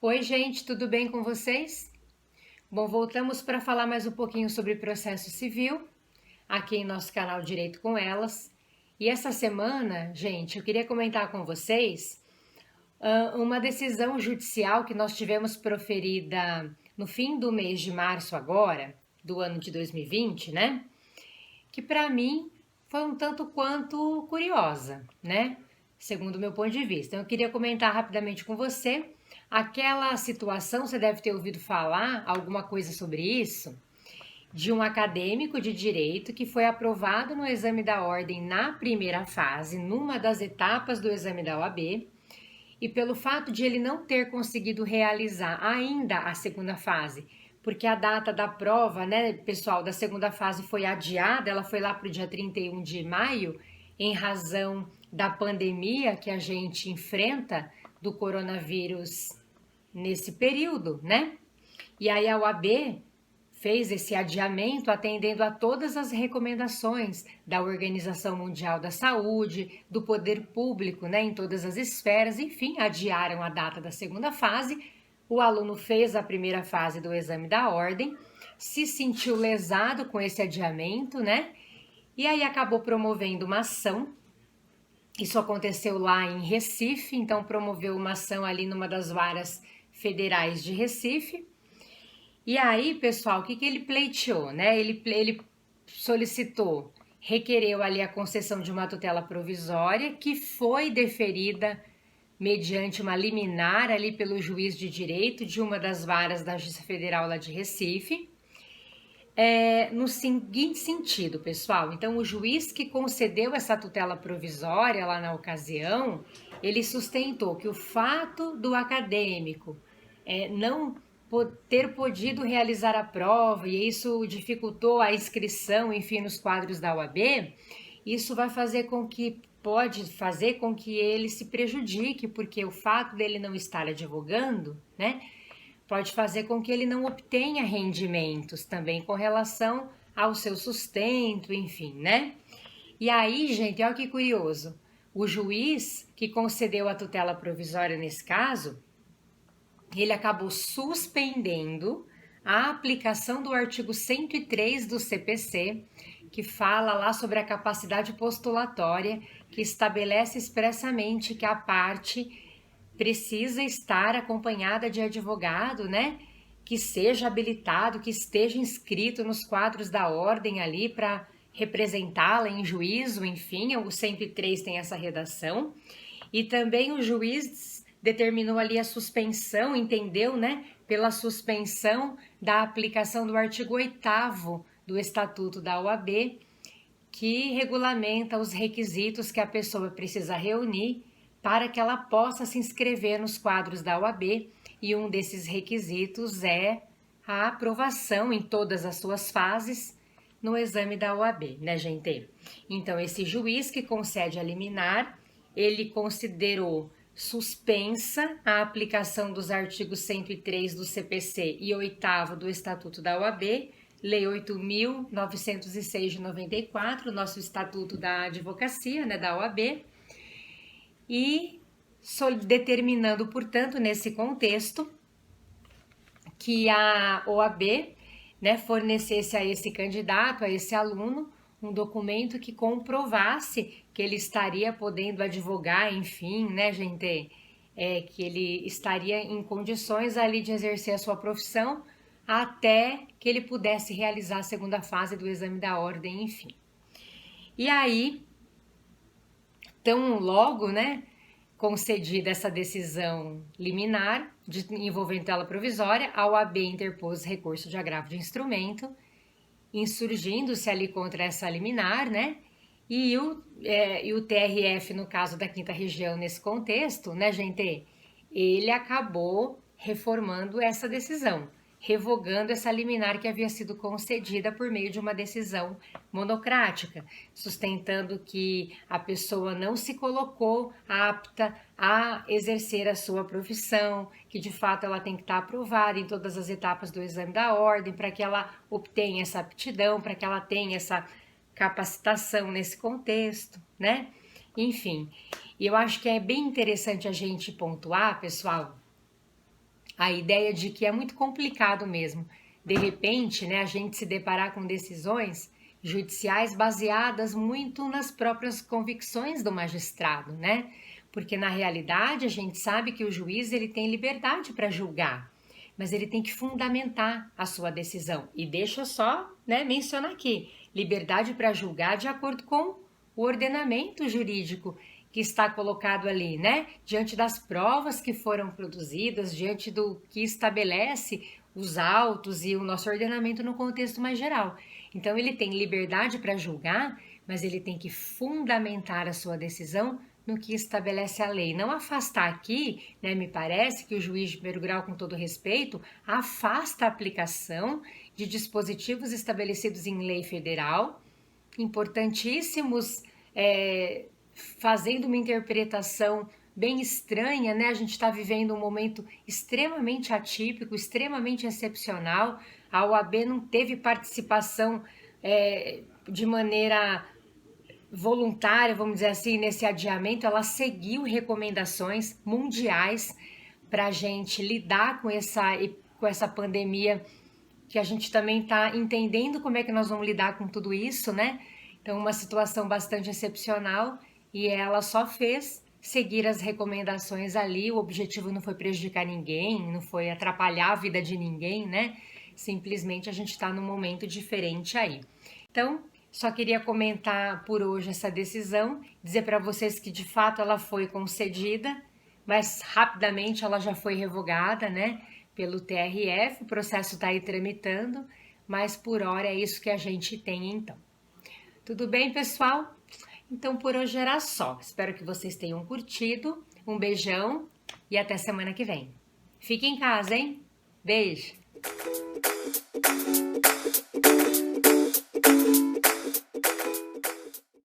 Oi, gente, tudo bem com vocês? Bom, voltamos para falar mais um pouquinho sobre processo civil, aqui em nosso canal Direito com Elas. E essa semana, gente, eu queria comentar com vocês uma decisão judicial que nós tivemos proferida no fim do mês de março agora, do ano de 2020, né? Que para mim foi um tanto quanto curiosa, né? Segundo o meu ponto de vista. Então, eu queria comentar rapidamente com você aquela situação, você deve ter ouvido falar alguma coisa sobre isso, de um acadêmico de direito que foi aprovado no exame da ordem na primeira fase, numa das etapas do exame da OAB, e pelo fato de ele não ter conseguido realizar ainda a segunda fase, porque a data da prova, né, pessoal, da segunda fase foi adiada, ela foi lá para o dia 31 de maio, em razão da pandemia que a gente enfrenta do coronavírus nesse período, né? E aí a OAB fez esse adiamento atendendo a todas as recomendações da Organização Mundial da Saúde, do poder público, né, em todas as esferas, enfim, adiaram a data da segunda fase. O aluno fez a primeira fase do exame da ordem, se sentiu lesado com esse adiamento, né? E aí acabou promovendo uma ação. Isso aconteceu lá em Recife, então promoveu uma ação ali numa das varas federais de Recife. E aí, pessoal, o que ele pleiteou, né? Ele solicitou, requereu ali a concessão de uma tutela provisória que foi deferida mediante uma liminar ali pelo juiz de direito de uma das varas da Justiça Federal lá de Recife. No seguinte sentido, pessoal, então o juiz que concedeu essa tutela provisória lá na ocasião, ele sustentou que o fato do acadêmico não ter podido realizar a prova e isso dificultou a inscrição, enfim, nos quadros da OAB, isso vai fazer com que, pode fazer com que ele se prejudique, porque o fato dele não estar advogando, né, pode fazer com que ele não obtenha rendimentos também com relação ao seu sustento, enfim, né? E aí, gente, olha que curioso, o juiz que concedeu a tutela provisória nesse caso, ele acabou suspendendo a aplicação do artigo 103 do CPC, que fala lá sobre a capacidade postulatória, que estabelece expressamente que a parte precisa estar acompanhada de advogado, né? Que seja habilitado, que esteja inscrito nos quadros da ordem ali para representá-la em juízo, enfim, o 103 tem essa redação. E também o juiz determinou ali a suspensão, entendeu, né? Pela suspensão da aplicação do artigo 8º do Estatuto da OAB, que regulamenta os requisitos que a pessoa precisa reunir para que ela possa se inscrever nos quadros da OAB, e um desses requisitos é a aprovação em todas as suas fases no exame da OAB, né, gente? Então, esse juiz que concede a liminar, ele considerou suspensa a aplicação dos artigos 103 do CPC e 8º do Estatuto da OAB, Lei 8.906 de 94, nosso Estatuto da Advocacia, né, da OAB, e determinando, portanto, nesse contexto, que a OAB, né, fornecesse a esse candidato, a esse aluno, um documento que comprovasse que ele estaria podendo advogar, enfim, né, gente, que ele estaria em condições ali de exercer a sua profissão até que ele pudesse realizar a segunda fase do exame da ordem, enfim. E aí, tão logo, né, concedida essa decisão liminar envolvendo tutela provisória, a OAB interpôs recurso de agravo de instrumento, insurgindo-se ali contra essa liminar, né? E o TRF, no caso da Quinta Região, nesse contexto, né, gente, ele acabou reformando essa decisão. revogando essa liminar que havia sido concedida por meio de uma decisão monocrática, sustentando que a pessoa não se colocou apta a exercer a sua profissão, que de fato ela tem que estar aprovada em todas as etapas do exame da ordem para que ela obtenha essa aptidão, para que ela tenha essa capacitação nesse contexto, né? Enfim, e eu acho que é bem interessante a gente pontuar, pessoal, a ideia de que é muito complicado mesmo, de repente, né, a gente se deparar com decisões judiciais baseadas muito nas próprias convicções do magistrado, né? Porque na realidade a gente sabe que o juiz ele tem liberdade para julgar, mas ele tem que fundamentar a sua decisão. E deixa eu só, né, mencionar aqui, liberdade para julgar de acordo com o ordenamento jurídico que está colocado ali, né? Diante das provas que foram produzidas, diante do que estabelece os autos e o nosso ordenamento no contexto mais geral. Então, ele tem liberdade para julgar, mas ele tem que fundamentar a sua decisão no que estabelece a lei. Não afastar aqui, né? Me parece que o juiz de primeiro grau, com todo respeito, afasta a aplicação de dispositivos estabelecidos em lei federal, importantíssimos, fazendo uma interpretação bem estranha, né? A gente está vivendo um momento extremamente atípico, extremamente excepcional. A OAB não teve participação de maneira voluntária, vamos dizer assim, nesse adiamento. Ela seguiu recomendações mundiais para a gente lidar com essa pandemia, que a gente também está entendendo como é que nós vamos lidar com tudo isso, né? Então, uma situação bastante excepcional, e ela só fez seguir as recomendações ali. O objetivo não foi prejudicar ninguém, não foi atrapalhar a vida de ninguém, né? Simplesmente a gente está num momento diferente aí. Então, só queria comentar por hoje essa decisão, dizer para vocês que de fato ela foi concedida, mas rapidamente ela já foi revogada, né? Pelo TRF, o processo está aí tramitando, mas por hora é isso que a gente tem então. Tudo bem, pessoal? Então, por hoje era só. Espero que vocês tenham curtido. Um beijão e até semana que vem. Fique em casa, hein? Beijo!